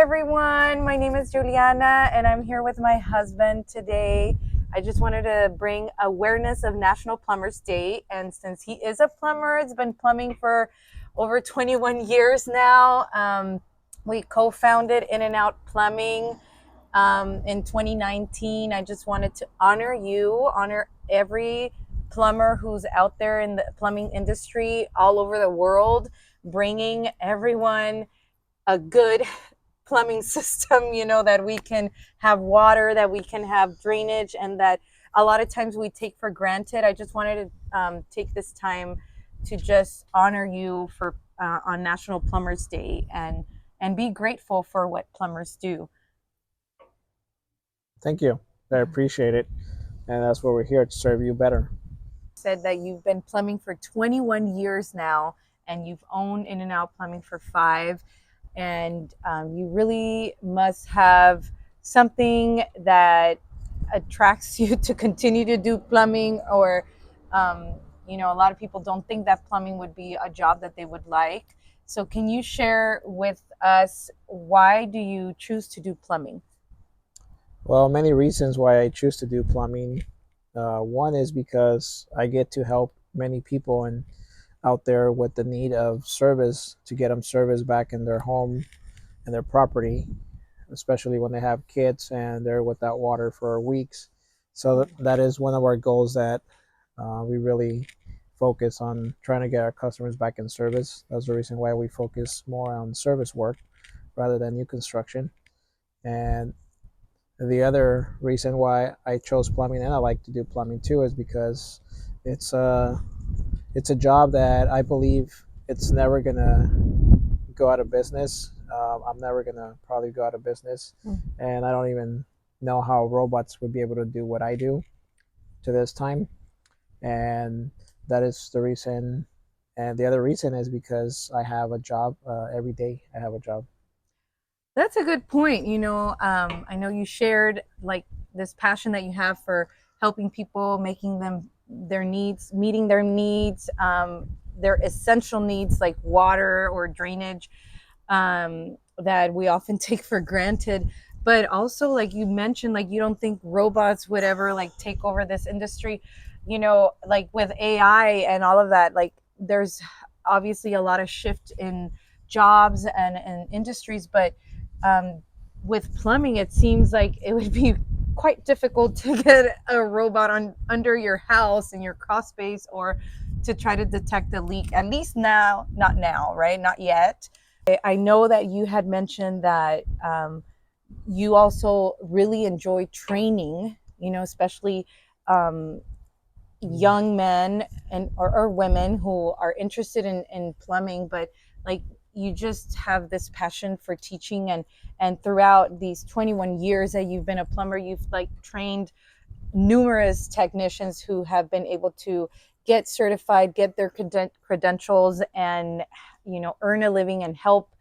everyone. My name is Lluliana and I'm here with my husband today. I just wanted to bring awareness of National Plumbers Day. And since he is a plumber, it's been plumbing for over 21 years now. We co-founded In and Out Plumbing in 2019. I just wanted to honor you, honor every plumber who's out there in the plumbing industry all over the world, bringing everyone a good plumbing system, that we can have water, that we can have drainage, and that a lot of times we take for granted. I just wanted to take this time to just honor you for on National Plumbers Day and be grateful for what plumbers do. Thank you. I appreciate it. And that's why we're here to serve you better. Said that you've been plumbing for 21 years now and you've owned In and Out Plumbing for 5, and you really must have something that attracts you to continue to do plumbing, or a lot of people don't think that plumbing would be a job that they would like. So can you share with us, why do you choose to do plumbing? Well, many reasons why I choose to do plumbing. One is because I get to help many people and out there with the need of service to get them service back in their home and their property, especially when they have kids and they're without water for weeks. So that is one of our goals that we really focus on trying to get our customers back in service. That's the reason why we focus more on service work rather than new construction. And the other reason why I chose plumbing and I like to do plumbing too is because it's a it's a job that I believe it's never gonna go out of business. I'm never gonna probably go out of business, and I don't even know how robots would be able to do what I do to this time. And that is the reason. And the other reason is because I have a job every day. I have a job. That's a good point. I know you shared like this passion that you have for helping people, making them their needs, meeting their essential needs like water or drainage, that we often take for granted. But also, like you mentioned, like you don't think robots would ever like take over this industry. Like with AI and all of that, like there's obviously a lot of shift in jobs and industries, but um, with plumbing, it seems like it would be quite difficult to get a robot on under your house in your crawl space, or to try to detect a leak. At least now, not now, right? Not yet. I know that you had mentioned that you also really enjoy training, especially um, young men or women who are interested in plumbing, but like you just have this passion for teaching, and throughout these 21 years that you've been a plumber, you've like trained numerous technicians who have been able to get certified, get their credentials, and earn a living and help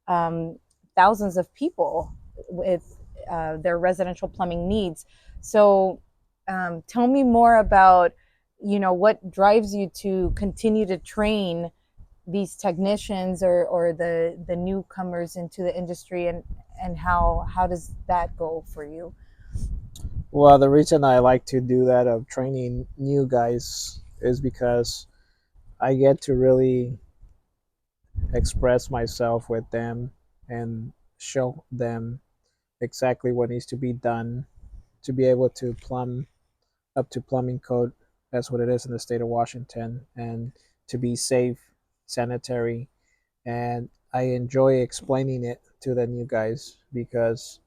um, thousands of people with their residential plumbing needs. So tell me more about what drives you to continue to train these technicians, or the newcomers into the industry, and how does that go for you? Well, the reason I like to do that of training new guys is because I get to really express myself with them and show them exactly what needs to be done to be able to plumb up to plumbing code. That's what it is in the state of Washington, and to be safe, sanitary. And I enjoy explaining it to the new guys because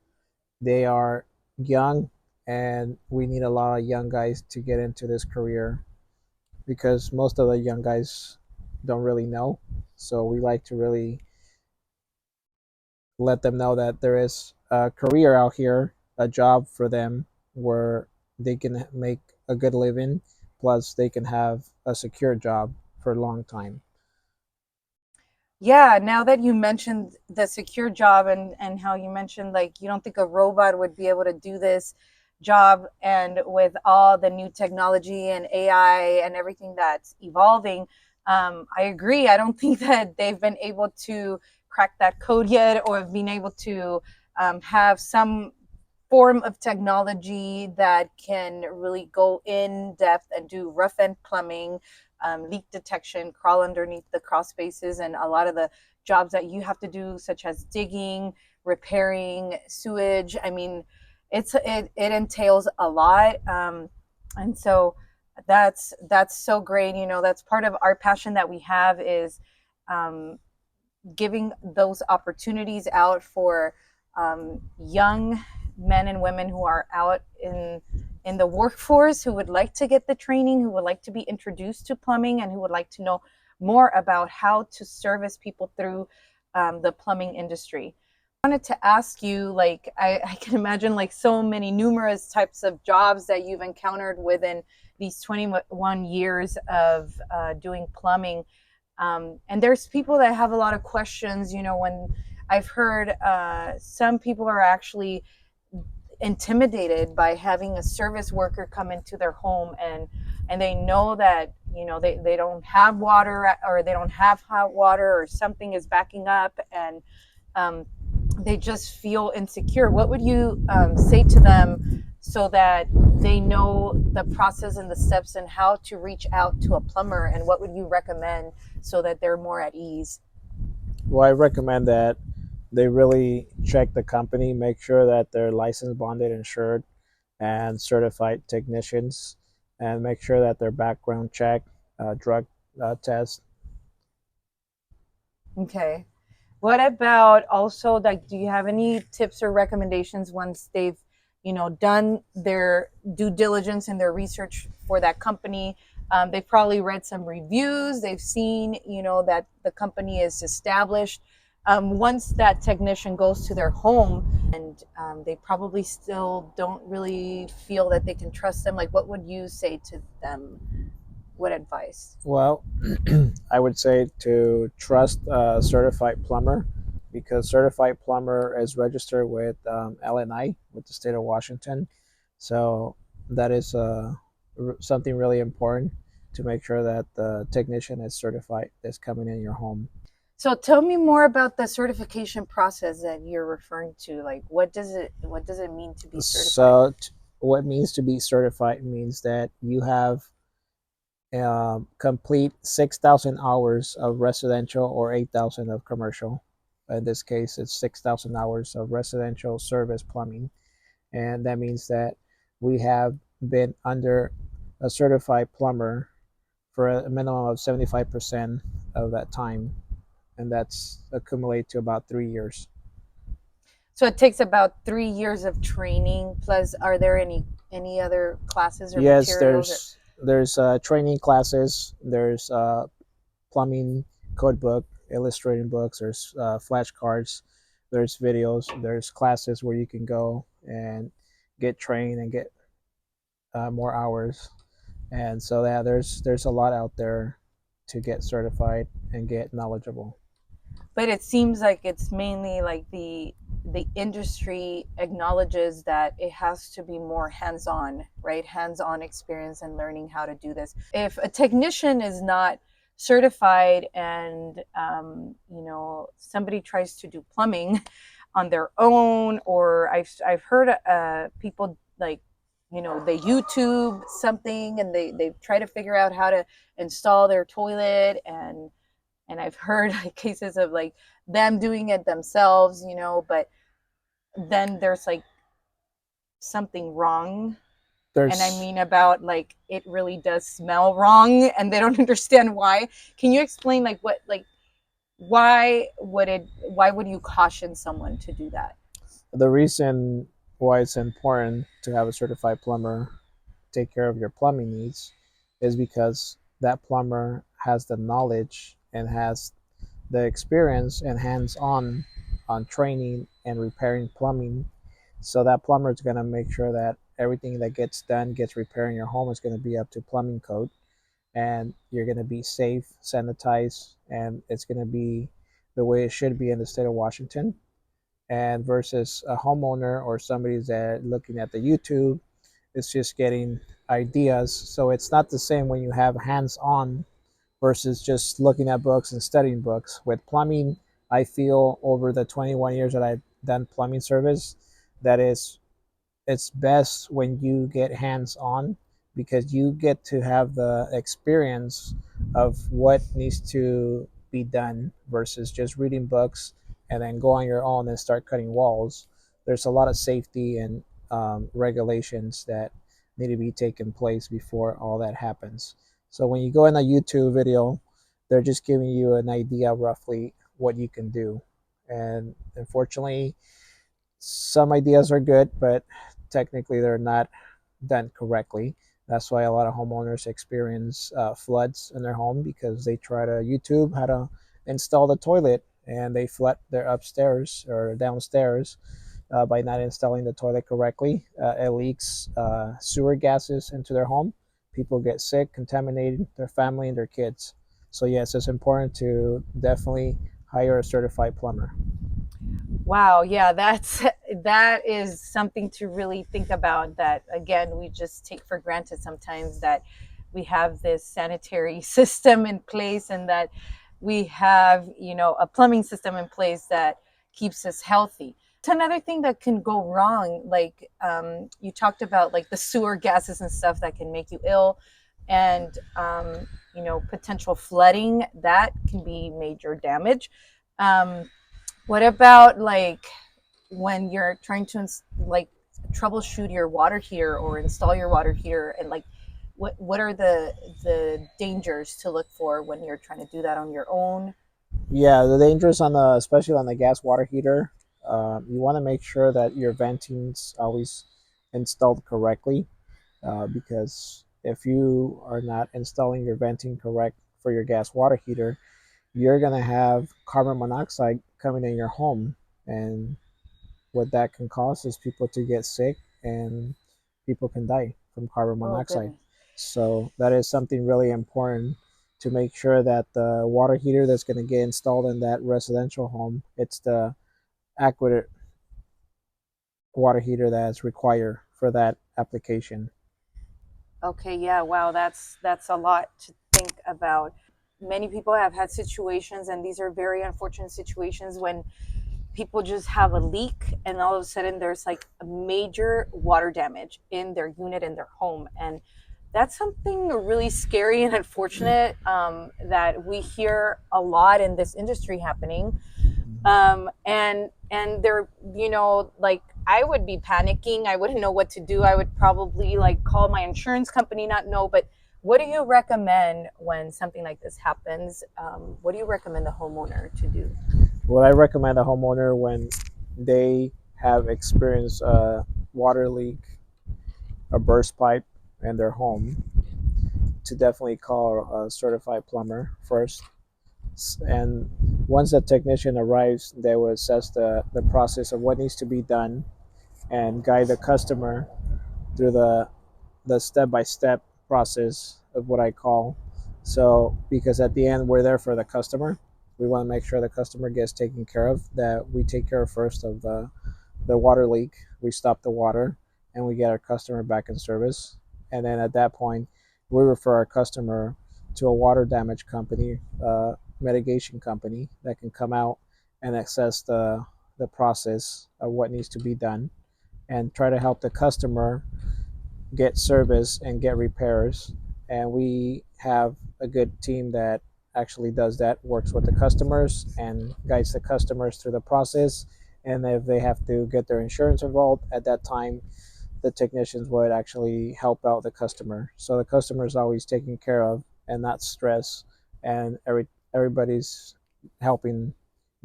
they are young, and we need a lot of young guys to get into this career because most of the young guys don't really know. So we like to really let them know that there is a career out here, a job for them where they can make a good living, plus they can have a secure job for a long time. Yeah, now that you mentioned the secure job, and how you mentioned like you don't think a robot would be able to do this job, and with all the new technology and AI and everything that's evolving, I agree. I don't think that they've been able to cracked that code yet, or have been able to have some form of technology that can really go in depth and do rough end plumbing, leak detection, crawl underneath the crawl spaces, and a lot of the jobs that you have to do, such as digging, repairing sewage. I mean, it entails a lot, and so that's so great. You know, that's part of our passion that we have is um, giving those opportunities out for young men and women who are out in the workforce, who would like to get the training, who would like to be introduced to plumbing, and who would like to know more about how to service people through the plumbing industry. I wanted to ask you, like, I can imagine like so many numerous types of jobs that you've encountered within these 21 years of doing plumbing. And there's people that have a lot of questions. You know, when I've heard some people are actually intimidated by having a service worker come into their home, and they know that, you know, they don't have water, or they don't have hot water, or something is backing up, and um, they just feel insecure. What would you say to them so that they know the process and the steps and how to reach out to a plumber, and what would you recommend so that they're more at ease? Well, I recommend that they really check the company, make sure that they're licensed, bonded, insured, and certified technicians, and make sure that their background check, drug test. Okay. What about also, like, do you have any tips or recommendations once they've, you know, done their due diligence and their research for that company? They've probably read some reviews. They've seen, you know, that the company is established. Once that technician goes to their home, and they probably still don't really feel that they can trust them, like, what would you say to them? What advice? Well, I would say to trust a certified plumber, because certified plumber is registered with LNI, with the state of Washington. So that is something really important, to make sure that the technician is certified that's coming in your home. So tell me more about the certification process that you're referring to. Like, what does it mean to be certified? So, what means to be certified means that you have complete 6,000 hours of residential or 8,000 of commercial. In this case, it's 6,000 hours of residential service plumbing. And that means that we have been under a certified plumber for a minimum of 75% of that time. And that's accumulated to about 3 years. So it takes about 3 years of training. Plus, are there any other classes or Yes, materials? there's training classes. There's plumbing code book, illustrating books. There's flashcards. There's videos. There's classes where you can go and get trained and get more hours. And so yeah, there's a lot out there to get certified and get knowledgeable. But it seems like it's mainly like the industry acknowledges that it has to be more hands-on, right? Hands-on experience and learning how to do this. If a technician is not certified, and you know, somebody tries to do plumbing on their own, or I've heard people, like, you know, they YouTube something and they try to figure out how to install their toilet, and I've heard like cases of like them doing it themselves, you know, but then there's like something wrong. And I There's mean, about like it really does smell wrong and they don't understand why. Can you explain like what, like, why would you caution someone to do that? the reason why it's important to have a certified plumber take care of your plumbing needs is because that plumber has the knowledge and has the experience and hands on training and repairing plumbing. So that plumber is going to make sure that everything that gets done gets repaired in your home is going to be up to plumbing code, and you're going to be safe, sanitized, and it's going to be the way it should be in the state of Washington. And versus a homeowner or somebody that looking at the YouTube, it's just getting ideas. So it's not the same when you have hands on versus just looking at books and studying books. With plumbing, I feel over the 21 years that I've done plumbing service, that is it's best when you get hands on, because you get to have the experience of what needs to be done versus just reading books and then go on your own and start cutting walls. There's a lot of safety and regulations that need to be taken place before all that happens. So when you go in a YouTube video, they're just giving you an idea roughly what you can do. And unfortunately, some ideas are good, but technically they're not done correctly. That's why a lot of homeowners experience floods in their home, because they try to YouTube how to install the toilet and they flood their upstairs or downstairs by not installing the toilet correctly. It leaks sewer gases into their home. People get sick, contaminated their family and their kids. So yes, it's important to definitely hire a certified plumber. Wow, yeah, that is something to really think about, that again we just take for granted sometimes, that we have this sanitary system in place, and that we have, a plumbing system in place that keeps us healthy. It's another thing that can go wrong, like you talked about, like the sewer gases and stuff that can make you ill, and potential flooding that can be major damage. What about, like, when you're trying to like troubleshoot your water heater or install your water heater, and like what are the dangers to look for when you're trying to do that on your own? Yeah, the dangers on the, especially on the gas water heater, you want to make sure that your venting's always installed correctly, because if you are not installing your venting correct for your gas water heater, you're gonna have carbon monoxide coming in your home, and what that can cause is people to get sick, and people can die from carbon Oh monoxide. goodness. So that is something really important, to make sure that the water heater that's going to get installed in that residential home, it's the accurate water heater that's required for that application. Okay, yeah, wow, that's a lot to think about. Many people have had situations, and these are very unfortunate situations, when people just have a leak and all of a sudden there's like a major water damage in their unit, in their home. And that's something really scary and unfortunate, that we hear a lot in this industry happening. And they're, like, I would be panicking, I wouldn't know what to do, I would probably like call my insurance company, not know. But what do you recommend when something like this happens? What do you recommend the homeowner to do? What I recommend a homeowner when they have experienced a water leak, a burst pipe in their home, to definitely call a certified plumber first. And once the technician arrives, they will assess the process of what needs to be done and guide the customer through the step by step process of what I call. So, because at the end, we're there for the customer. We want to make sure the customer gets taken care of, that we take care of first of the water leak, we stop the water, and we get our customer back in service. And then at that point, we refer our customer to a water damage company, mitigation company, that can come out and assess the process of what needs to be done, and try to help the customer get service and get repairs. And we have a good team that actually does that, works with the customers and guides the customers through the process. And if they have to get their insurance involved at that time, the technicians would actually help out the customer. So the customer is always taken care of and not stressed, and everybody's helping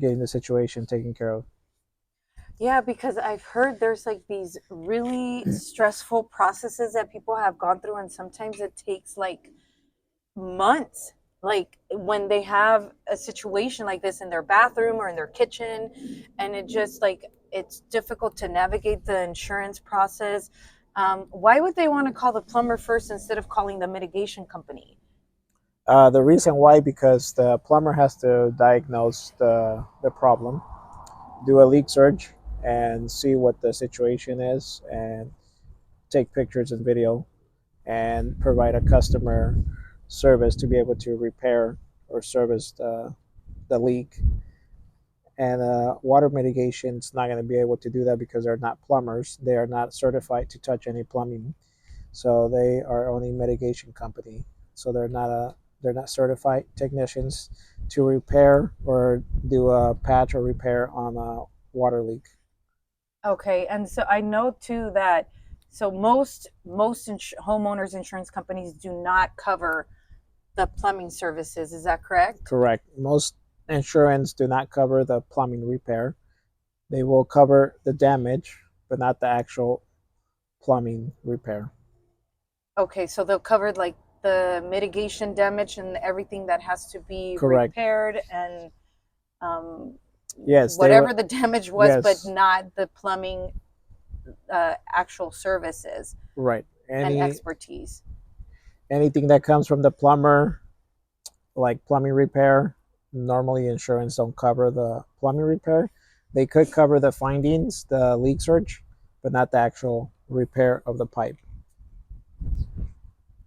getting the situation taken care of. Yeah, because I've heard there's like these really stressful processes that people have gone through, and sometimes it takes like months. Like when they have a situation like this in their bathroom or in their kitchen, and it just like it's difficult to navigate the insurance process. Why would they want to call the plumber first instead of calling the mitigation company? The reason why, because the plumber has to diagnose the problem, do a leak search, and see what the situation is, and take pictures and video, and provide a customer service to be able to repair or service the leak. and water mitigation is not going to be able to do that because they're not plumbers. They are not certified to touch any plumbing, so they are only mitigation company. So they're not certified technicians to repair or do a patch or repair on a water leak. Okay, and so I know too that so homeowners insurance companies do not cover the plumbing services. Is that correct? Correct. Most insurance do not cover the plumbing repair. They will cover the damage, but not the actual plumbing repair. Okay, so they'll cover like the mitigation damage and everything that has to be Correct. repaired and um, Yes, they will. whatever the damage was, but Yes, not the plumbing actual services right. and expertise. Anything that comes from the plumber, like plumbing repair, normally insurance don't cover the plumbing repair. They could cover the findings, the leak search, but not the actual repair of the pipe.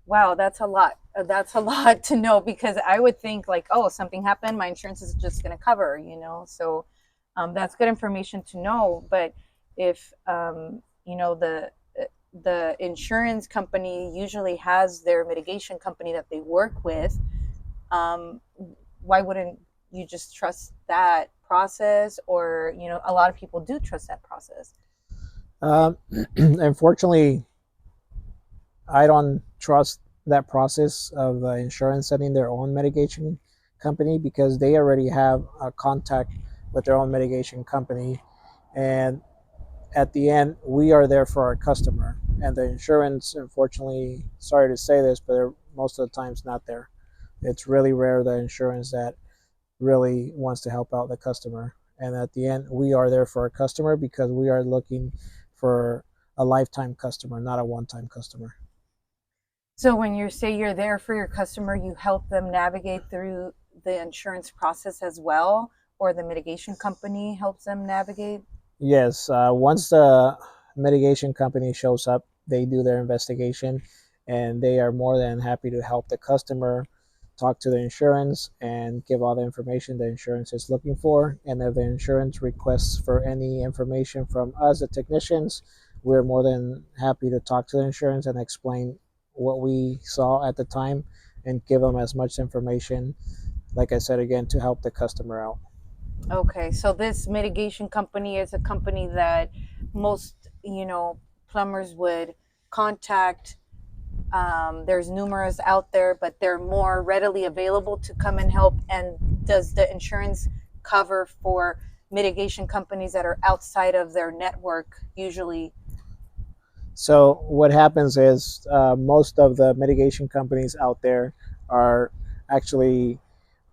Wow, that's a lot. That's a lot to know because I would think like, oh, something happened, my insurance is just going to cover, you know. So that's good information to know. But if you know the insurance company usually has their mitigation company that they work with, um, why wouldn't you just trust that process? Or you know, a lot of people do trust that process. Unfortunately, I don't trust that process of insurance setting their own mitigation company because they already have a contact with their own mitigation company, and at the end, we are there for our customer, and the insurance, unfortunately, sorry to say this, but they're most of the times not there. It's really rare the insurance that really wants to help out the customer. And at the end, we are there for our customer because we are looking for a lifetime customer, not a one-time customer. So when you say you're there for your customer, you help them navigate through the insurance process as well, or the mitigation company helps them navigate. Yes, once the mitigation company shows up, they do their investigation, and they are more than happy to help the customer talk to the insurance and give all the information the insurance is looking for. And if the insurance requests for any information from us, the technicians, we're more than happy to talk to the insurance and explain what we saw at the time and give them as much information, like I said again, to help the customer out. Okay, so this mitigation company is a company that most, you know, plumbers would contact. There's numerous out there, but they're more readily available to come and help. And does the insurance cover for mitigation companies that are outside of their network usually? So what happens is most of the mitigation companies out there are actually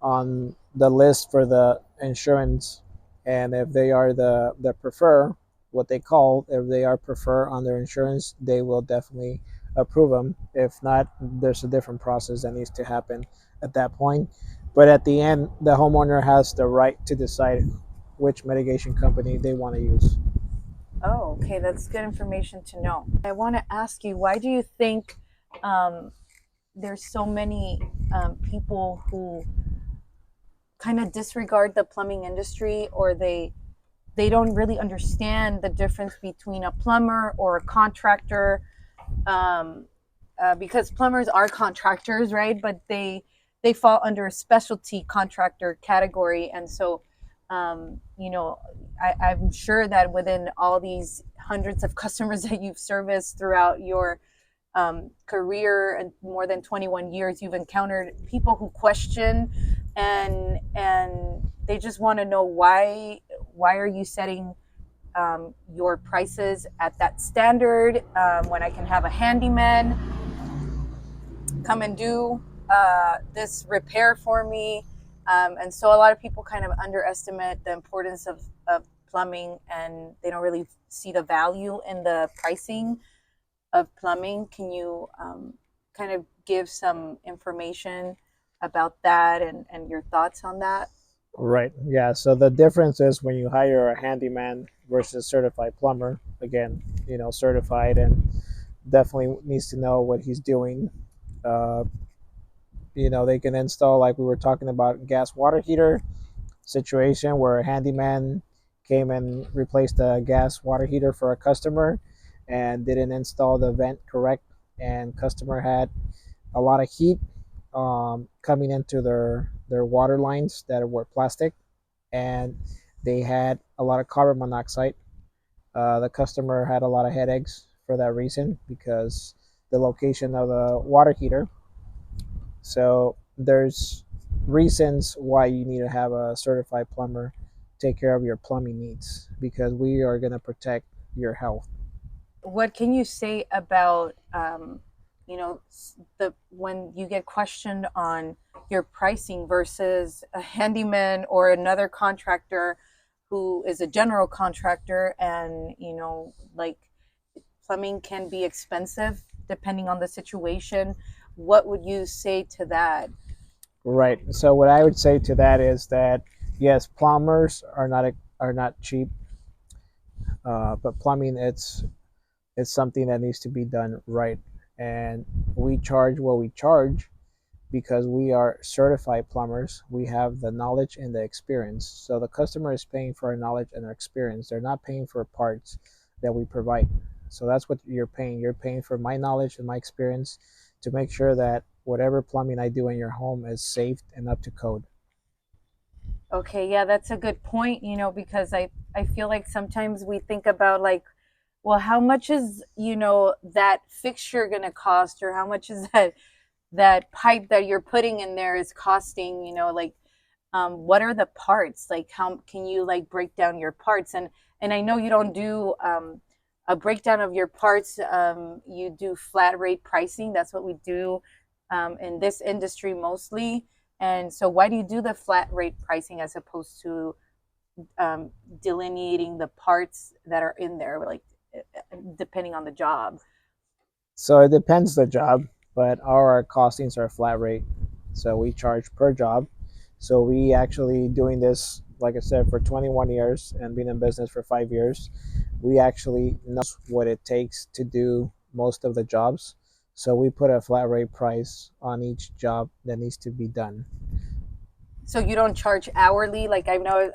on the list for the insurance, and if they are the prefer, what they call, if they are prefer on their insurance, they will definitely approve them. If not, there's a different process that needs to happen at that point. But at the end, the homeowner has the right to decide which mitigation company they want to use. Oh, okay, that's good information to know. I want to ask you, why do you think um, there's so many people who kind of disregard the plumbing industry, or they don't really understand the difference between a plumber or a contractor? Um, because plumbers are contractors, right? But they fall under a specialty contractor category, and so you know, I'm sure that within all these hundreds of customers that you've serviced throughout your career and more than 21 years, you've encountered people who question and they just want to know why are you setting your prices at that standard when I can have a handyman come and do this repair for me. And so a lot of people kind of underestimate the importance of plumbing, and they don't really see the value in the pricing of plumbing. Can you kind of give some information about that and your thoughts on that? Right. Yeah. So the difference is when you hire a handyman versus certified plumber. Again, certified and definitely needs to know what he's doing. Uh, they can install, like we were talking about, gas water heater. situation where a handyman came and replaced a gas water heater for a customer and didn't install the vent correct, and customer had a lot of heat coming into their water lines that were plastic, and they had a lot of carbon monoxide. The customer had a lot of headaches for that reason because the location of the water heater. So there's reasons why you need to have a certified plumber take care of your plumbing needs, because we are going to protect your health. What can you say about the when you get questioned on your pricing versus a handyman or another contractor who is a general contractor, and like plumbing can be expensive depending on the situation. What would you say to that? Right. So what I would say to that is that yes, plumbers are not cheap, but plumbing it's something that needs to be done right, and we charge what we charge because we are certified plumbers. We have the knowledge and the experience. So the customer is paying for our knowledge and our experience. They're not paying for parts that we provide. So that's what you're paying. You're paying for my knowledge and my experience to make sure that whatever plumbing I do in your home is safe and up to code. Okay, yeah, that's a good point, because I feel like sometimes we think about like, well, how much is, that fixture going to cost, or how much is that pipe that you're putting in there is costing, like what are the parts, like how can you like break down your parts? And I know you don't do a breakdown of your parts. You do flat rate pricing. That's what we do in this industry mostly. And so why do you do the flat rate pricing as opposed to um, delineating the parts that are in there, like depending on the job? So it depends the job, but our costings are flat rate. So we charge per job. So we actually doing this, like I said, for 21 years and been in business for 5 years. We actually know what it takes to do most of the jobs. So we put a flat rate price on each job that needs to be done. So you don't charge hourly? Like I know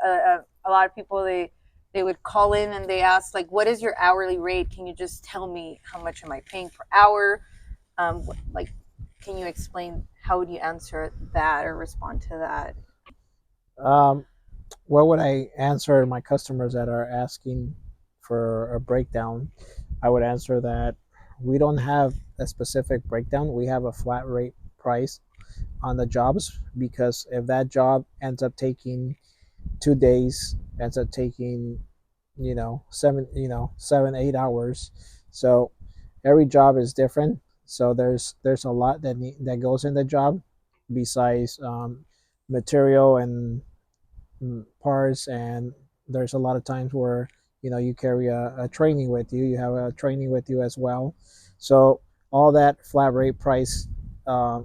a lot of people, they would call in and they ask like, what is your hourly rate? Can you just tell me how much am I paying per hour? Like, can you explain, how would you answer that or respond to that? Um, what would I answer my customers that are asking for a breakdown? I would answer that we don't have a specific breakdown. We have a flat rate price on the jobs, because if that job ends up taking 2 days, ends up taking 7 8 hours. So every job is different. So there's a lot that goes in the job besides material and parts, and there's a lot of times where you carry a training with you. You have a training with you as well. So all that flat rate price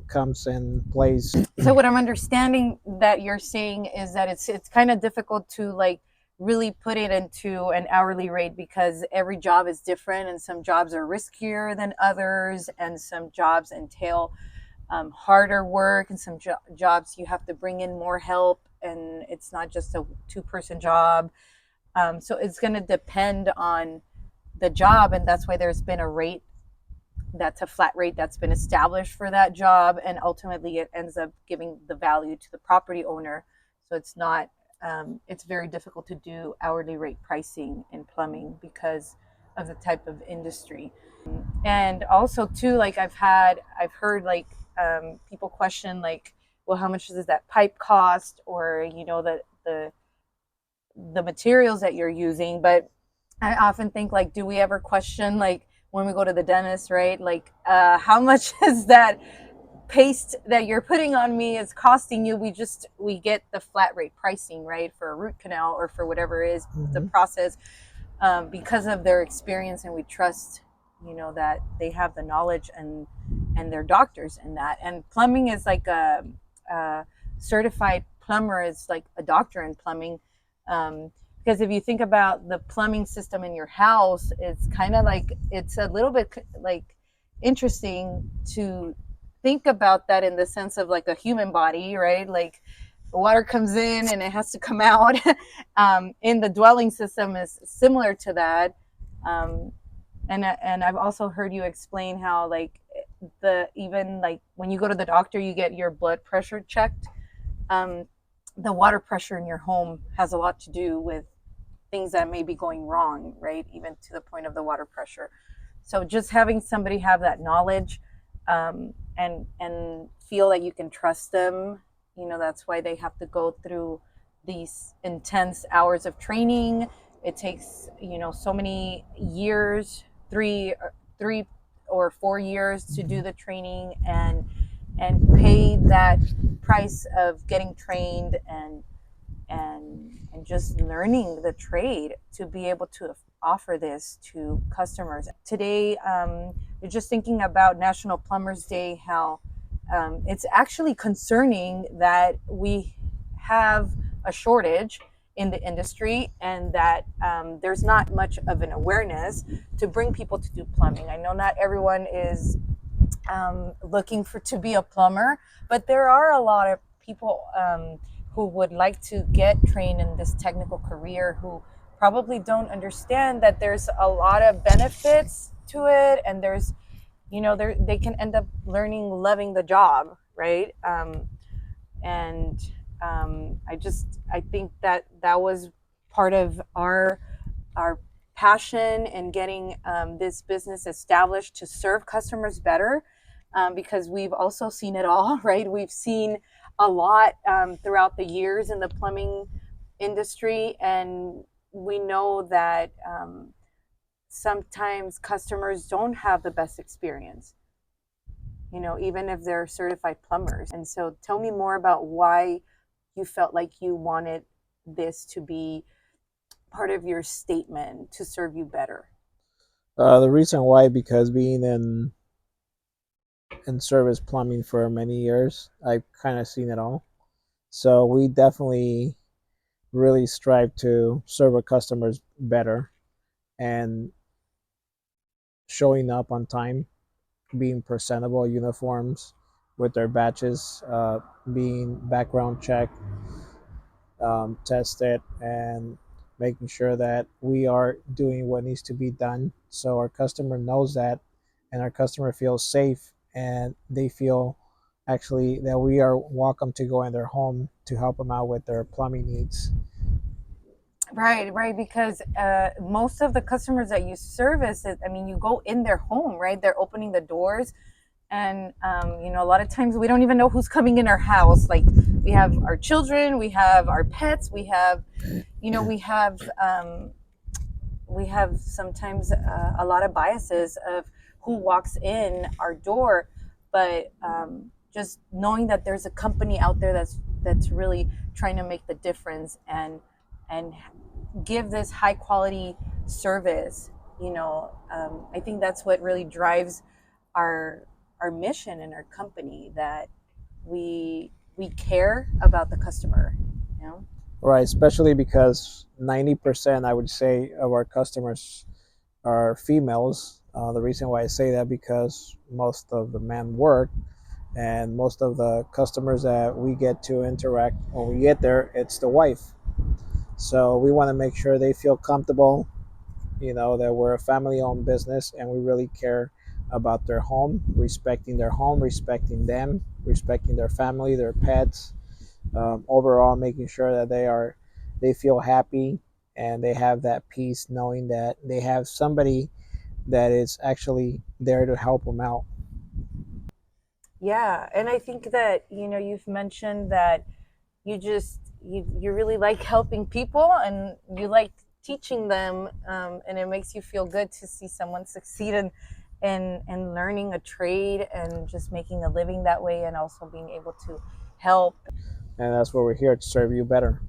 comes in place. So what I'm understanding that you're saying is that it's kind of difficult to like really put it into an hourly rate because every job is different, and some jobs are riskier than others, and some jobs entail harder work, and some jobs you have to bring in more help, and it's not just a two-person job. So it's going to depend on the job, and that's why there's been a rate that's a flat rate that's been established for that job, and ultimately it ends up giving the value to the property owner. So it's not it's very difficult to do hourly rate pricing in plumbing because of the type of industry. And also too, like I've heard like people question like, well, how much does that pipe cost, or the materials that you're using. But I often think like, do we ever question like when we go to the dentist, right? Like, how much is that paste that you're putting on me is costing you? We get the flat rate pricing, right, for a root canal or for whatever is the Mhm. process, because of their experience, and we trust, that they have the knowledge and they're doctors in that. And plumbing is like a certified plumber is like a doctor in plumbing. Because if you think about the plumbing system in your house, it's kind of like, it's a little bit like interesting to think about that in the sense of like a human body, right? Like water comes in and it has to come out. In the dwelling system is similar to that. Um, and I've also heard you explain how like the even like when you go to the doctor, you get your blood pressure checked. Um, the water pressure in your home has a lot to do with things that may be going wrong, right? Even to the point of the water pressure. So just having somebody have that knowledge, and feel that you can trust them, that's why they have to go through these intense hours of training. It takes so many years, three or 4 years to do the training, and pay that price of getting trained and just learning the trade to be able to offer this to customers. Today, you're just thinking about National Plumbers Day, how it's actually concerning that we have a shortage in the industry, and that there's not much of an awareness to bring people to do plumbing. I know not everyone is looking for to be a plumber, but there are a lot of people who would like to get trained in this technical career, who probably don't understand that there's a lot of benefits to it, and there's they can end up learning, loving the job, right? And I think that that was part of our passion in getting this business established to serve customers better, because we've also seen it all, right? We've seen a lot throughout the years in the plumbing industry, and we know that sometimes customers don't have the best experience, even if they're certified plumbers. And so tell me more about why you felt like you wanted this to be part of your statement to serve you better. The reason why, because being in service plumbing for many years, I've kind of seen it all. So we definitely really strive to serve our customers better and showing up on time, being presentable uniforms with their badges, being background checked, tested, and making sure that we are doing what needs to be done so our customer knows that, and our customer feels safe, and they feel actually that we are welcome to go in their home to help them out with their plumbing needs. Right, right. Because most of the customers that you service, I mean, you go in their home, right? They're opening the doors, and a lot of times we don't even know who's coming in our house. Like we have our children, we have our pets, we have, you know, we have sometimes a lot of biases of who walks in our door, but just knowing that there's a company out there that's really trying to make the difference, and give this high quality service. I think that's what really drives our our mission in our company, that we care about the customer. you know Right, especially because 90%, I would say, of our customers are females. The reason why I say that, because most of the men work, and most of the customers that we get to interact when we get there, it's the wife. So we want to make sure they feel comfortable, that we're a family owned business and we really care about their home, respecting them, respecting their family, their pets, overall making sure that they feel happy, and they have that peace knowing that they have somebody that is actually there to help them out. Yeah, and I think that you've mentioned that you really like helping people, and you like teaching them, and it makes you feel good to see someone succeed in learning a trade and just making a living that way, and also being able to help. And that's where we're here to serve you better.